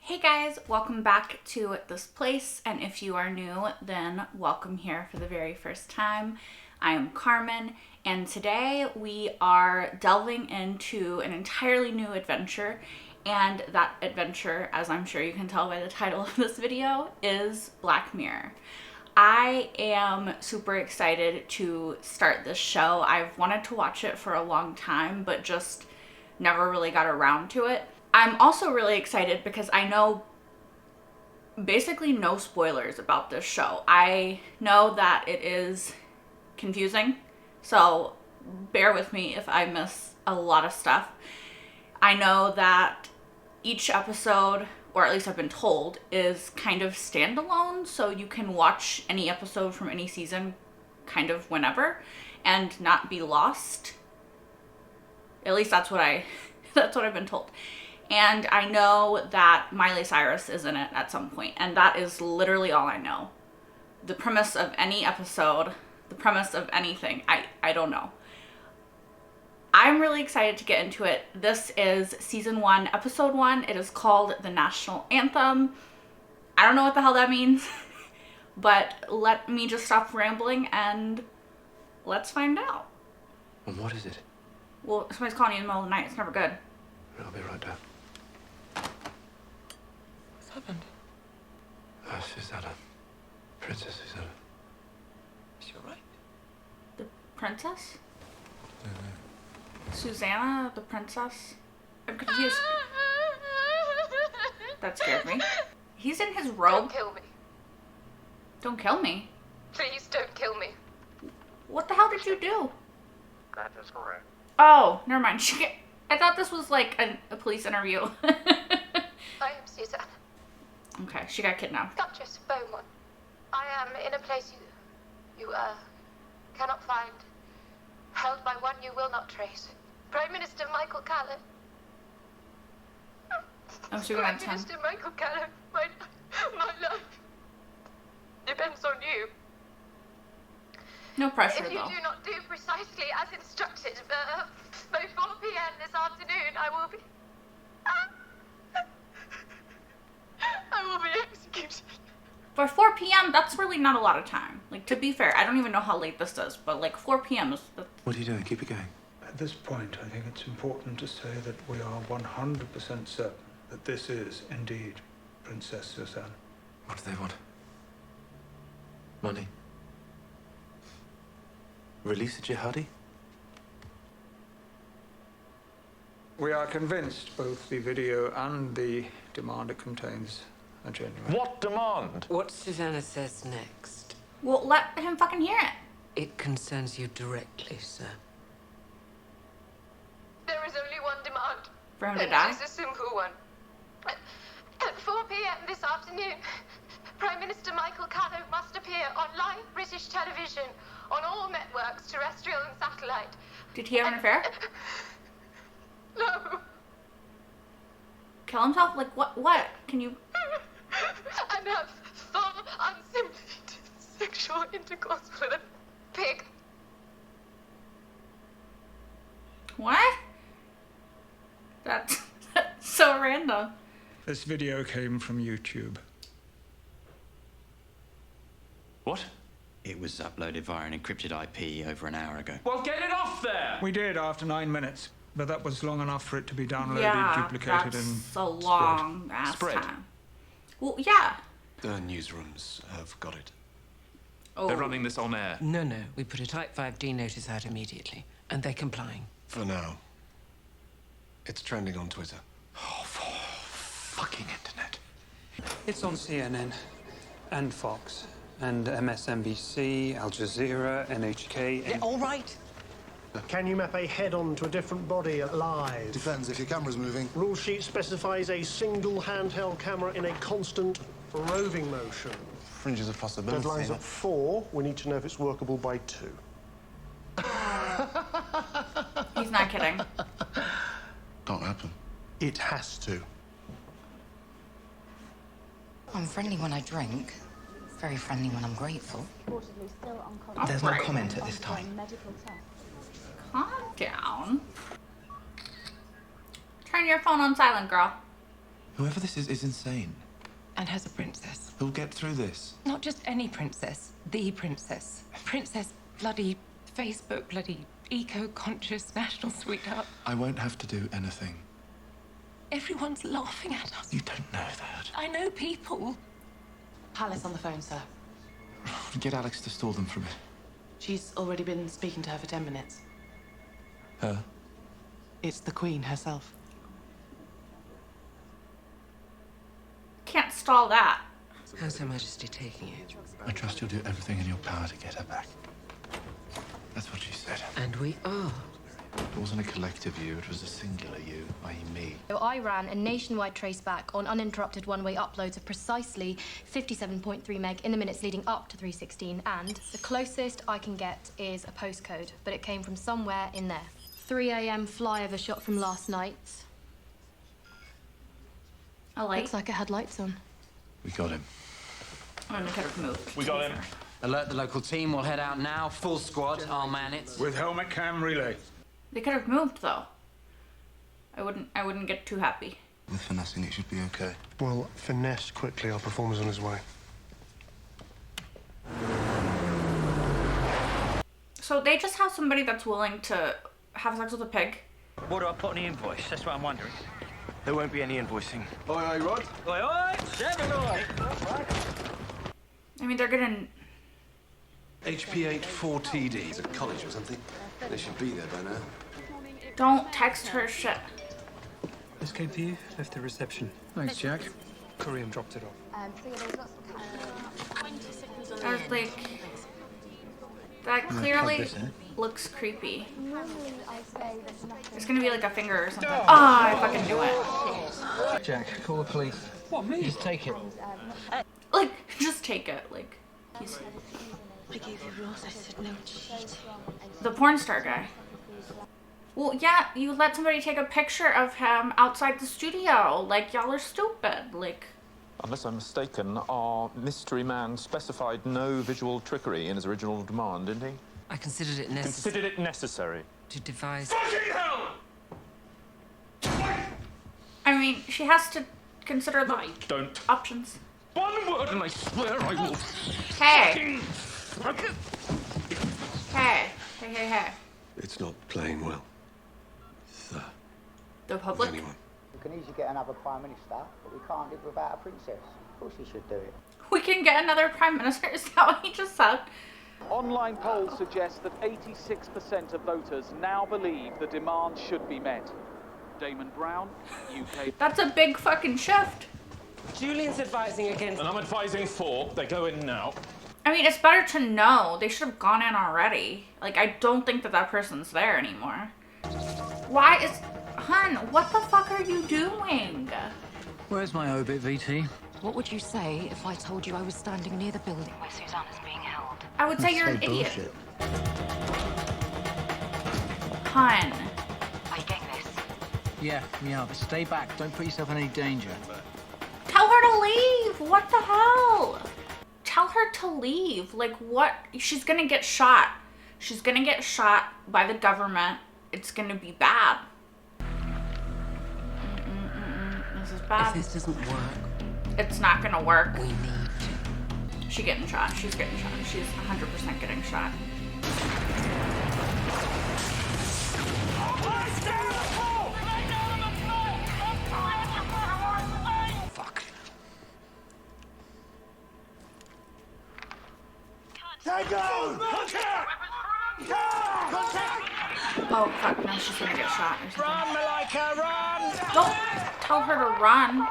Hey guys, welcome back to this place, and if you are new, then welcome here for the very first time. I am Carmen, and today we are delving into an entirely new adventure, and that adventure, as I'm sure you can tell by the title of this video, is Black Mirror. I am super excited to start this show. I've wanted to watch it for a long time, but just never really got around to it. I'm also really excited because I know basically no spoilers about this show. I know that it is confusing, so bear with me if I miss a lot of stuff. I know that each episode, or at least I've been told, is kind of standalone, so you can watch any episode from any season kind of whenever and not be lost. At least that's what I've been told. And I know that Miley Cyrus is in it at some point, and that is literally all I know. The premise of any episode, the premise of anything, I don't know. I'm really excited to get into it. This is season 1, episode 1. It is called The National Anthem. I don't know what the hell that means, but let me just stop rambling and let's find out. And what is it? Well, somebody's calling you in the middle of the night. It's never good. I'll be right down. What's happened? Susanna. Princess Susanna. Is she alright? The princess? Susanna, the princess? I'm confused. That scared me. He's in his robe. Don't kill me. Don't kill me. Please don't kill me. What the hell did you do? That is correct. Oh, never mind. I thought this was like a police interview. I am Susanna. Okay, she got kidnapped. Duchess Beaumont. I am in a place you cannot find. Held by one you will not trace. Prime Minister Michael Callan. I'm super on Prime 10. Minister Michael Callan. My life depends on you. No pressure If you though. do not do precisely as instructed, by 4 p.m. this afternoon, I will be executed. For 4 p.m., that's really not a lot of time. Like, to be fair, I don't even know how late this is, but like 4 p.m. is... What are you doing? Keep it going. At this point, I think it's important to say that we are 100% certain that this is indeed Princess Susanna. What do they want? Money? Release a jihadi? We are convinced both the video and the demand it contains are genuine. What demand? What Susanna says next, Well, let him fucking hear it. it concerns you directly, sir. There is only one demand. For him to and die? it is a simple one. At 4 p.m. this afternoon, Prime Minister Michael Callan must appear on live British television on all networks, terrestrial and satellite. Did he have an affair? No. Kill himself? Like, what? Can you... And have full, unsimulated sexual intercourse with a pig. What? That's so random. This video came from YouTube. What? It was uploaded via an encrypted IP over an hour ago. Well, get it off there! We did after 9 minutes, but that was long enough for it to be downloaded, Yeah, duplicated, that's and a long ass Spread. time. Well, yeah. The newsrooms have got it. Oh. They're running this on air. No, we put a Type 5D notice out immediately, and they're complying. For now. It's trending on Twitter. Oh, for fucking internet. It's on CNN and Fox and MSNBC, Al Jazeera, NHK. Yeah, all right. Can you map a head on to a different body live? Depends if your camera's moving. Rule sheet specifies a single handheld camera in a constant roving motion. Fringes of possibility. Deadline's at 4. We need to know if it's workable by 2. He's not kidding. Can't happen. It has to. I'm friendly when I drink. Very friendly when I'm grateful. There's no comment at this time. Calm down. Turn your phone on silent, girl. Whoever this is insane. And has a princess. Who'll get through this? Not just any princess, the princess. Princess bloody Facebook, bloody eco-conscious national sweetheart. I won't have to do anything. Everyone's laughing at us. You don't know that. I know people. Palace on the phone, sir. Get Alex to stall them for me. She's already been speaking to her for 10 minutes. Her? It's the Queen herself. Can't stall that. How's Her Majesty taking it? I trust you'll do everything in your power to get her back. That's what she said. And we are. It wasn't a collective you, it was a singular you, i.e. me. So I ran a nationwide traceback on uninterrupted one-way uploads of precisely 57.3 meg in the minutes leading up to 316, and the closest I can get is a postcode, but it came from somewhere in there. 3 a.m. flyover shot from last night. A light. Looks like it had lights on. We got him. Oh, and it could have moved. We got him. Alert the local team. We'll head out now. Full squad. I'll man it. With helmet cam relay. They could have moved though. I wouldn't get too happy. With finessing, it should be okay. Well, finesse quickly. Our performer's on his way. So they just have somebody that's willing to have sex with a pig. What do I put on the invoice? That's what I'm wondering. There won't be any invoicing. Oi, oi, Rod. Oi, oi! Seven, oi! I mean, they're gonna... HP8 4TD. It's a college or something. They should be there by now. Don't text her shit. This came for you. Left the reception. Thanks, Jack. Courier dropped it off. I was like... That clearly looks creepy. There's gonna be like a finger or something. Oh, I fucking knew it. Jack, call the police. What, me? Just take it. Like, just take it. Like, he's... I gave you rules. I said no cheating. The porn star guy. Well, yeah, you let somebody take a picture of him outside the studio. Like, y'all are stupid. Like... Unless I'm mistaken, our mystery man specified no visual trickery in his original demand, didn't he? I considered it necessary. Considered it necessary. To devise... Fucking hell! I mean, she has to consider the Don't. options. One word and I swear I will... Hey! Hey. Hey, hey, hey. It's not playing well. The public? Anyone. We can easily get another Prime Minister, but we can't live without a princess. Of course we should do it. We can get another prime minister. Is that what he just said? Online polls suggest that 86% of voters now believe the demand should be met. Damon Brown, UK... That's a big fucking shift. Julian's advising against... And I'm advising for. They go in now. I mean, it's better to know. They should have gone in already. Like, I don't think that that person's there anymore. Why is... Hun, what the fuck are you doing? Where's my obit, VT? What would you say if I told you I was standing near the building where Susanna's being held? I would say you're an idiot. Hun. Are you getting this? Yeah, but stay back. Don't put yourself in any danger. Tell her to leave. What the hell? Tell her to leave. Like, what? She's gonna get shot. She's gonna get shot by the government. It's gonna be bad. This is bad. If this doesn't work... It's not gonna work. We need to. She's getting shot. She's getting shot. She's 100% getting shot. Fuck. Oh, fuck. Now she's gonna get shot or something. Run, Malika, run! Don't tell her to run.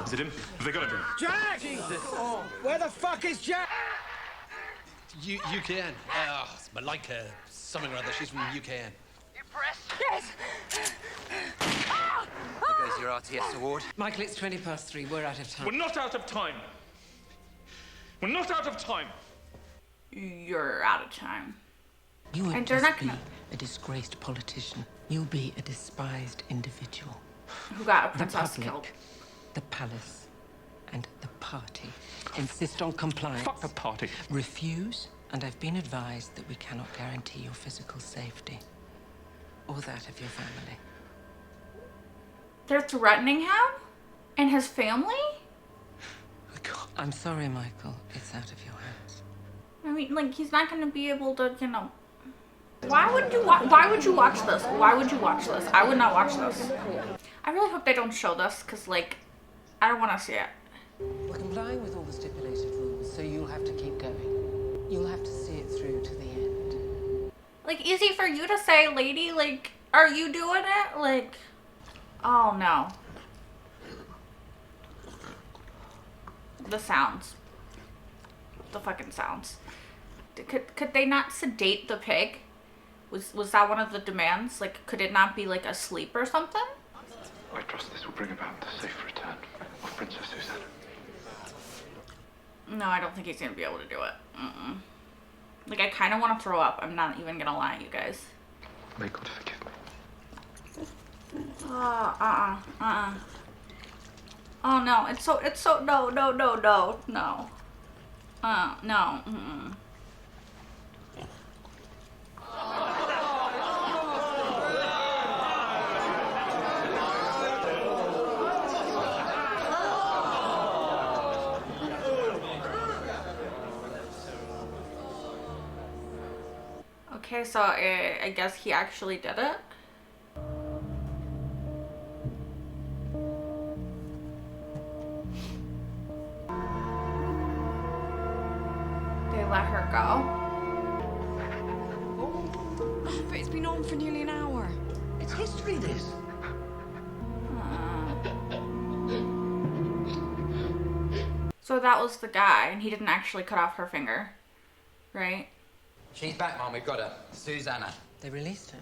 Is it him? Have they got him? Jack! Jesus! Oh, where the fuck is Jack? UKN. It's Malika, something or other. She's from UKN. Yes! There goes your RTS award. Michael, it's 3:20. We're out of time. We're not out of time. We're not out of time. You're out of time. You won't And they're just not be gonna... a disgraced politician. You'll be a despised individual. Who got a The princess public, killed. the palace, and the party insist on compliance. Fuck the party. Refuse, and I've been advised that we cannot guarantee your physical safety. or that of your family. They're threatening him? And his family? I'm sorry, Michael. It's out of your hands. I mean, like, he's not gonna be able to, you know... Why would you watch this? Why would you watch this? I would not watch this. I really hope they don't show this, because, like, I don't want to see it. We're complying with all the stipulated rules, so you'll have to keep going. You'll have to see it through to the end. Like, easy for you to say, lady, like, are you doing it? Like, oh no. The sounds. The fucking sounds. Could they not sedate the pig? Was that one of the demands? Like, could it not be, like, asleep or something? I trust this will bring about the safe return of Princess Susanna. No, I don't think he's gonna be able to do it. Like, I kind of want to throw up. I'm not even gonna lie, you guys. May God forgive me. Oh no, it's so, no. No. Okay, so I guess he actually did it. They let her go. But it's been on for nearly an hour. It's history, this. So that was the guy, and he didn't actually cut off her finger, right? She's back, Mom. We've got her. Susanna. They released her.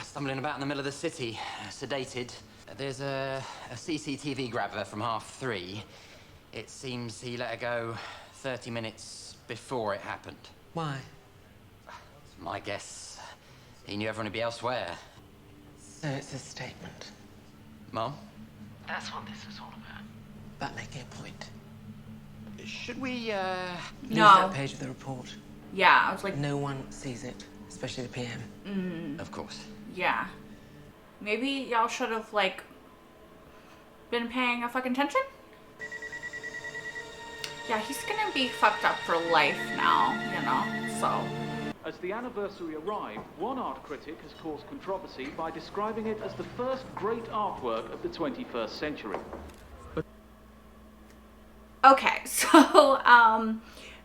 Stumbling about in the middle of the city, sedated. There's a CCTV grab of her from 3:30. It seems he let her go 30 minutes before it happened. Why? My guess, he knew everyone would be elsewhere. So it's a statement. Mom? That's what this is all about. About making a point. Should we, Lose that page of the report. Yeah, I was like... No one sees it, especially the PM. Of course. Yeah. Maybe y'all should have, like, been paying a fucking attention? Yeah, he's gonna be fucked up for life now, you know, so... As the anniversary arrived, one art critic has caused controversy by describing it as the first great artwork of the 21st century. Okay, so,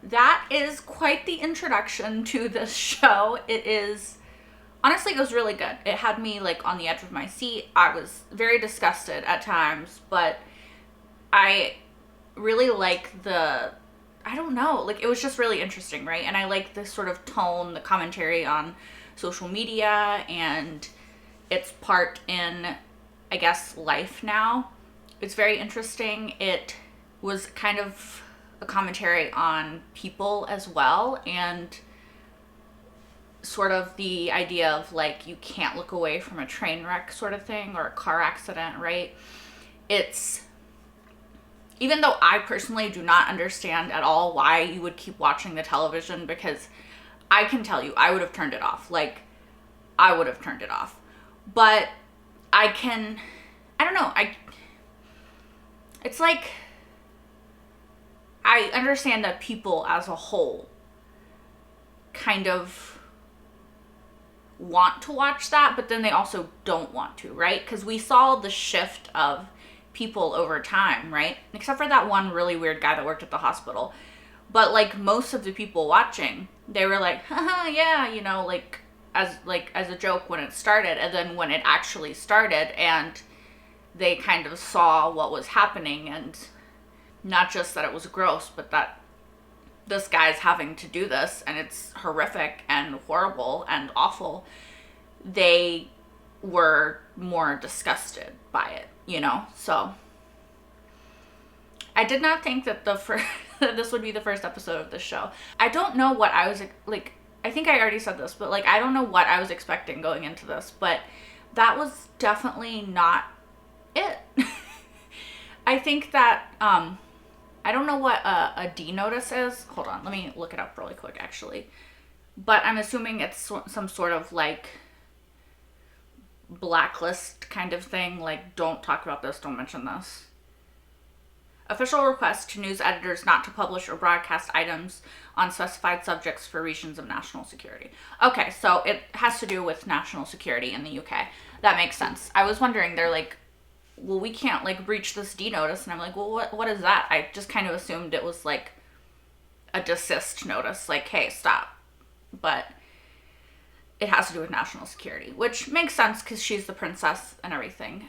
that is quite the introduction to this show. It is, honestly, it was really good. It had me, like, on the edge of my seat. I was very disgusted at times, but I really like the, I don't know, like, it was just really interesting, right? And I like this sort of tone, the commentary on social media and its part in, I guess, life now. It's very interesting. It was kind of a commentary on people as well, and sort of the idea of, like, you can't look away from a train wreck sort of thing, or a car accident, right? It's, even though I personally do not understand at all why you would keep watching the television, because I can tell you, I would have turned it off. Like, I would have turned it off. But I don't know, it's like, I understand that people as a whole kind of want to watch that, but then they also don't want to, right? Because we saw the shift of people over time, right? Except for that one really weird guy that worked at the hospital. But, like, most of the people watching, they were like, haha, yeah, you know, like as a joke when it started. And then when it actually started and they kind of saw what was happening, and not just that it was gross, but that this guy's having to do this and it's horrific and horrible and awful, they were more disgusted by it, you know? So I did not think that that this would be the first episode of this show. I don't know what I was, like, I think I already said this, but, like, I don't know what I was expecting going into this, but that was definitely not it. I think that, I don't know what a D notice is. Hold on, let me look it up really quick, actually. But I'm assuming it's some sort of, like, blacklist kind of thing. Like, don't talk about this, don't mention this. Official request to news editors not to publish or broadcast items on specified subjects for reasons of national security. Okay, so it has to do with national security in the UK. That makes sense. I was wondering, they're like, well, we can't like breach this D notice. And I'm like, well, what is that? I just kind of assumed it was like a desist notice. Like, hey, stop. But it has to do with national security, which makes sense because she's the princess and everything.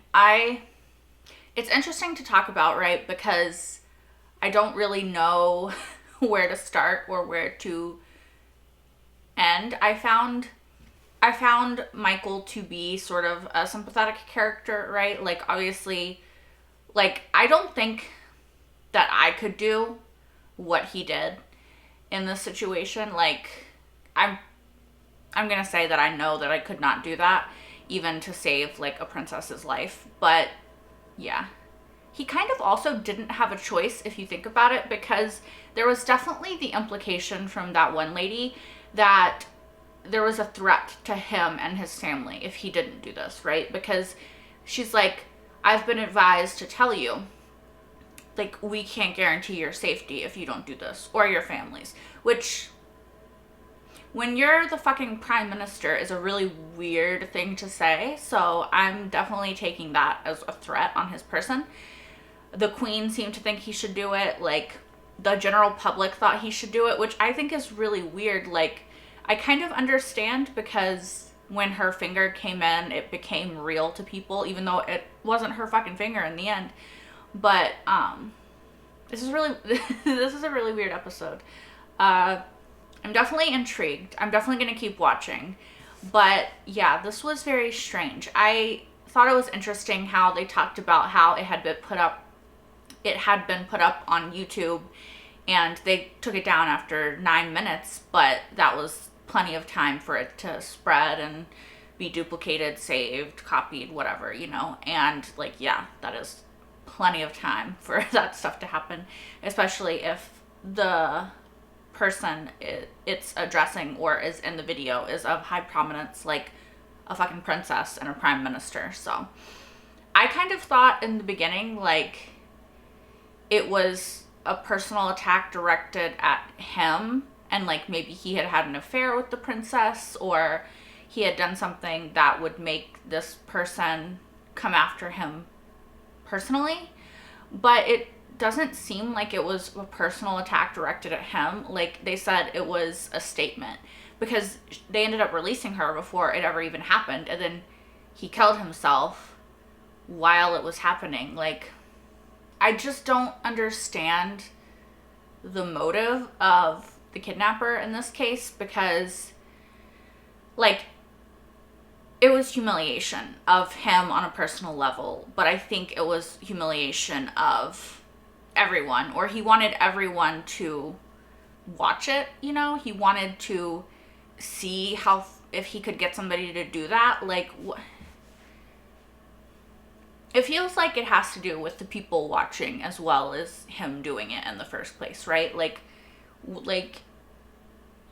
It's interesting to talk about, right? Because I don't really know where to start or where to end. I found Michael to be sort of a sympathetic character, right? Like, obviously, like, I don't think that I could do what he did in this situation. Like, I'm gonna say that I know that I could not do that, even to save, like, a princess's life. But yeah, he kind of also didn't have a choice if you think about it, because there was definitely the implication from that one lady that there was a threat to him and his family if he didn't do this, right? Because she's like, I've been advised to tell you, like, we can't guarantee your safety if you don't do this, or your family's, which, when you're the fucking prime minister, is a really weird thing to say. So I'm definitely taking that as a threat on his person. The queen seemed to think he should do it. Like, the general public thought he should do it, which I think is really weird. Like, I kind of understand, because when her finger came in, it became real to people, even though it wasn't her fucking finger in the end. But this is a really weird episode. I'm definitely intrigued. I'm definitely going to keep watching. But yeah, this was very strange. I thought it was interesting how they talked about how it had been put up on YouTube, and they took it down after 9 minutes, but that was plenty of time for it to spread and be duplicated, saved, copied, whatever, you know. And like, yeah, that is plenty of time for that stuff to happen, especially if the person it's addressing or is in the video is of high prominence, like a fucking princess and a prime minister. So I kind of thought in the beginning, like, it was a personal attack directed at him, and like maybe he had had an affair with the princess, or he had done something that would make this person come after him personally. But it doesn't seem like it was a personal attack directed at him. Like, they said it was a statement, because they ended up releasing her before it ever even happened, and then he killed himself while it was happening. Like, I just don't understand the motive of the kidnapper in this case, because like, it was humiliation of him on a personal level, but I think it was humiliation of everyone, or he wanted everyone to watch it, you know. He wanted to see how, if he could get somebody to do that. Like, it feels like it has to do with the people watching as well as him doing it in the first place, right? Like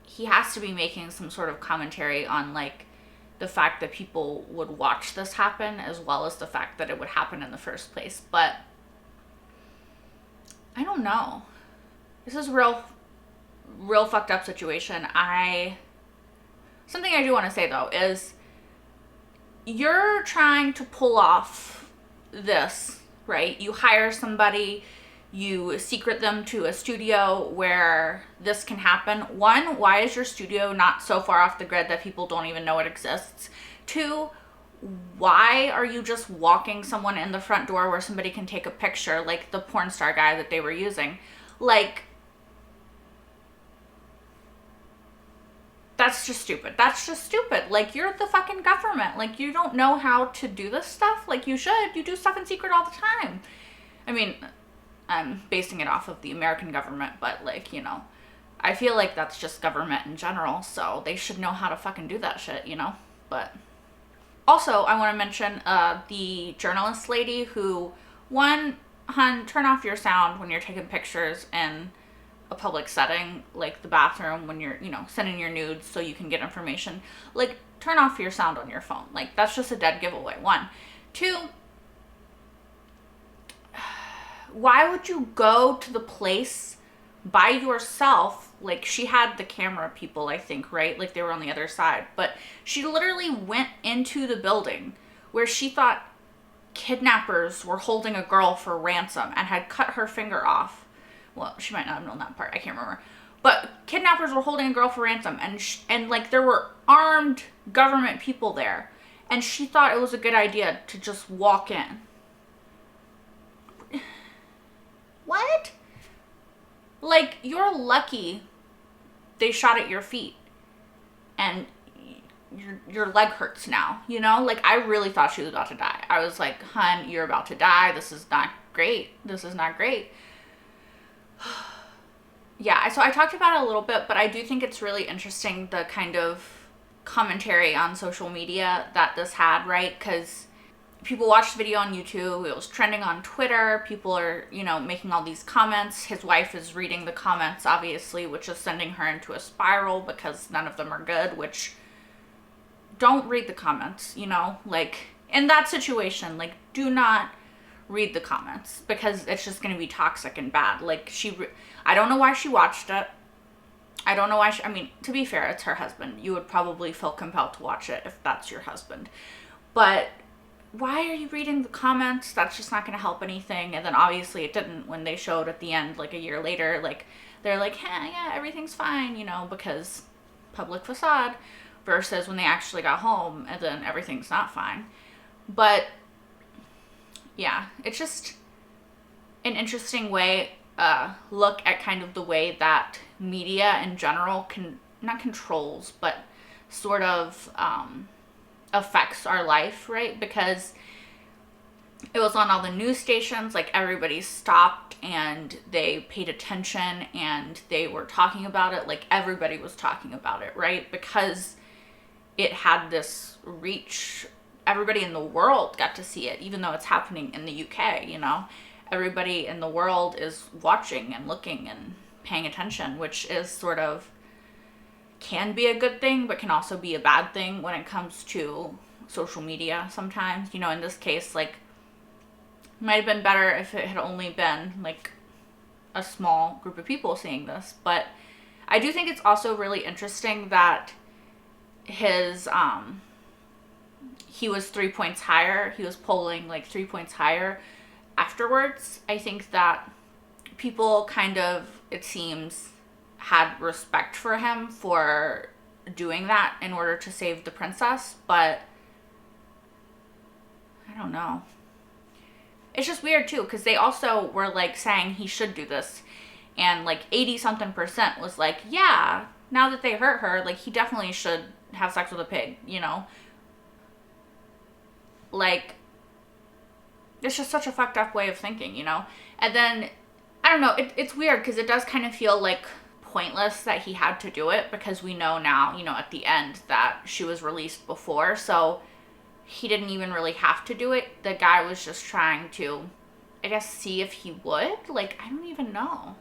he has to be making some sort of commentary on like the fact that people would watch this happen, as well as the fact that it would happen in the first place. But I don't know. This is real fucked up situation. Something I do want to say though is, you're trying to pull off this, right? You hire somebody, you secret them to a studio where this can happen. One, why is your studio not so far off the grid that people don't even know it exists? Two, why are you just walking someone in the front door where somebody can take a picture, like the porn star guy that they were using? Like, that's just stupid. That's just stupid. Like, you're the fucking government. Like, you don't know how to do this stuff? Like, you should. You do stuff in secret all the time. I mean, I'm basing it off of the American government, but like, you know, I feel like that's just government in general, so they should know how to fucking do that shit, you know? But also, I want to mention the journalist lady who, one, hun, turn off your sound when you're taking pictures in a public setting, like the bathroom, when you're, you know, sending your nudes so you can get information. Like, turn off your sound on your phone. Like, that's just a dead giveaway. 1. 2, why would you go to the place by yourself? Like, she had the camera people, I think, right? Like, they were on the other side. But she literally went into the building where she thought kidnappers were holding a girl for ransom and had cut her finger off. Well, she might not have known that part. I can't remember. But kidnappers were holding a girl for ransom, and like, there were armed government people there. And she thought it was a good idea to just walk in. What? Like, you're lucky they shot at your feet and your leg hurts now, you know? Like, I really thought she was about to die. I was like, hun, you're about to die. This is not great. This is not great. Yeah, so I talked about it a little bit, but I do think it's really interesting, the kind of commentary on social media that this had, right? Because people watched the video on YouTube, it was trending on Twitter, people are, you know, making all these comments. His wife is reading the comments, obviously, which is sending her into a spiral because none of them are good, which, don't read the comments, you know? Like, in that situation, like, do not read the comments because it's just going to be toxic and bad. Like, I don't know why she watched it. I don't know why I mean, to be fair, it's her husband. You would probably feel compelled to watch it if that's your husband. But why are you reading the comments? That's just not going to help anything. And then obviously it didn't when they showed at the end, like a year later, like, they're like, hey, yeah, everything's fine, you know, because public facade, versus when they actually got home and then everything's not fine. But yeah, it's just an interesting way, look at kind of the way that media in general not controls, but sort of affects our life, right? Because it was on all the news stations, like, everybody stopped and they paid attention and they were talking about it. Like, everybody was talking about it, right? Because it had this reach. Everybody in the world got to see it, even though it's happening in the UK, you know? Everybody in the world is watching and looking and paying attention, which is sort of, can be a good thing, but can also be a bad thing when it comes to social media sometimes. You know, in this case, like, it might have been better if it had only been, like, a small group of people seeing this. But I do think it's also really interesting that he was 3 points higher. He was polling like 3 points higher afterwards. I think that people kind of, it seems, had respect for him for doing that in order to save the princess, but I don't know. It's just weird too, because they also were like saying he should do this, and like 80-something% was like, yeah, now that they hurt her, like, he definitely should have sex with a pig, you know? Like, it's just such a fucked up way of thinking, you know? And then, I don't know, it's weird because it does kind of feel like pointless that he had to do it, because we know now, you know, at the end that she was released before, so he didn't even really have to do it. The guy was just trying to, I guess, see if he would. Like, I don't even know.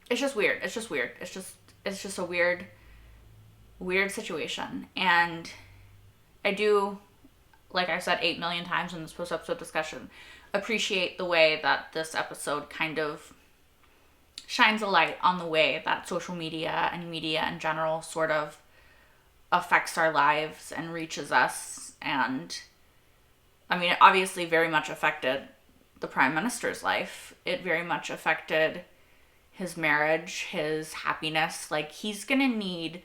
It's just weird. It's just weird. It's just a weird situation. And I do, like I said 8 million times in this post-episode discussion, appreciate the way that this episode kind of shines a light on the way that social media and media in general sort of affects our lives and reaches us. And I mean, it obviously very much affected the Prime Minister's life. It very much affected his marriage, his happiness. Like, he's gonna need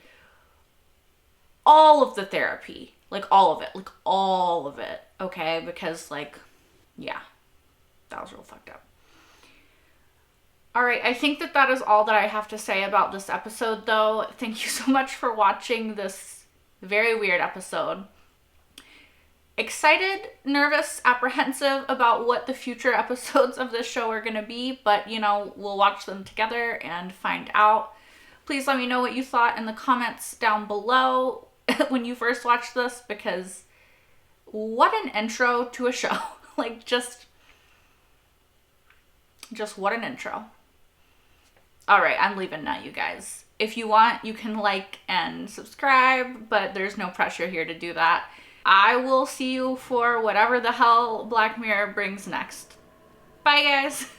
all of the therapy, like all of it, okay? Because, like, yeah, that was real fucked up. All right, I think that is all that I have to say about this episode, though. Thank you so much for watching this very weird episode. Excited, nervous, apprehensive about what the future episodes of this show are going to be, but, you know, we'll watch them together and find out. Please let me know what you thought in the comments down below when you first watched this, because what an intro to a show. Like, just what an intro. All right, I'm leaving now, you guys. If you want, you can like and subscribe, but there's no pressure here to do that. I will see you for whatever the hell Black Mirror brings next. Bye, guys.